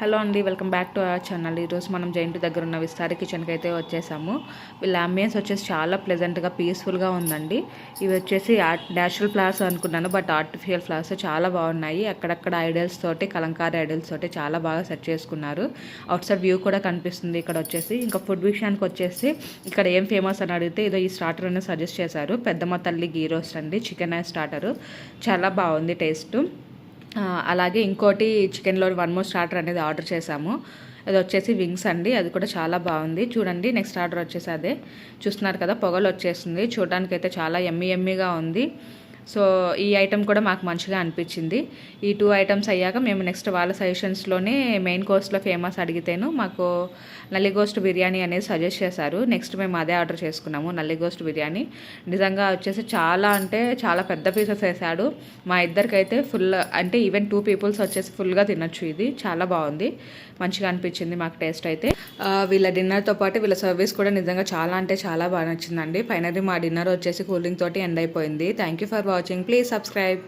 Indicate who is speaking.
Speaker 1: Hello అండి, welcome back to our channel. ఈరోజు మనం జైంట్ దగ్గర ఉన్న విస్తారి కిచెన్కి అయితే వచ్చేసాము. వీళ్ళ అంబియన్స్ వచ్చేసి చాలా ప్లెజెంట్గా పీస్ఫుల్గా ఉందండి. ఇవి వచ్చేసి న్యాచురల్ ఫ్లవర్స్ అనుకున్నాను, బట్ ఆర్టిఫిషియల్ ఫ్లవర్స్ చాలా బాగున్నాయి. అక్కడక్కడ ఐడల్స్ తోటి, కలంకారీ ఐడల్స్ తోటి చాలా బాగా సెట్ చేసుకున్నారు. అవుట్ సైడ్ వ్యూ కూడా కనిపిస్తుంది ఇక్కడ వచ్చేసి. ఇంకా ఫుడ్ విషయానికి వచ్చేసి ఇక్కడ ఏం ఫేమస్ అని అడిగితే ఇదో ఈ స్టార్టర్ అనేది సజెస్ట్ చేశారు. పెద్దమ్మ తల్లి గీ రోస్ట్ అండి, చికెన్ స్టార్టరు చాలా బాగుంది టేస్ట్. అలాగే ఇంకోటి చికెన్లో వన్ మోర్ స్టార్టర్ అనేది ఆర్డర్ చేశాము. అది వచ్చేసి వింగ్స్ అండి, అది కూడా చాలా బాగుంది. చూడండి నెక్స్ట్ ఆర్డర్ వచ్చేసి అదే చూస్తున్నారు కదా, పొగలు వచ్చేస్తుంది. చూడడానికి అయితే చాలా ఎమ్మీగా ఉంది. సో ఈ ఐటెం కూడా మాకు మంచిగా అనిపించింది. ఈ 2 ఐటమ్స్ అయ్యాక మేము నెక్స్ట్ వాళ్ళ సజెషన్స్లోనే మెయిన్ కోర్స్లో ఫేమస్ అడిగితేను మాకు నల్లిగోస్ట్ బిర్యానీ అనేది సజెస్ట్ చేశారు. నెక్స్ట్ మేము అదే ఆర్డర్ చేసుకున్నాము, నల్లిగోస్ట్ బిర్యానీ. నిజంగా వచ్చేసి చాలా అంటే చాలా పెద్ద పీసెస్ వేసాడు. మా ఇద్దరికైతే ఫుల్, అంటే ఈవెన్ 2 పీపుల్స్ వచ్చేసి ఫుల్గా తినొచ్చు. ఇది చాలా బాగుంది, మంచిగా అనిపించింది మాకు టేస్ట్ అయితే. వీళ్ళ డిన్నర్తో పాటు వీళ్ళ సర్వీస్ కూడా నిజంగా చాలా అంటే చాలా బాగా నచ్చిందండి. ఫైనల్లీ మా డిన్నర్ వచ్చేసి కూల్ డ్రింక్ తోటి ఎండ్ అయిపోయింది. Thank you for watching. Please subscribe.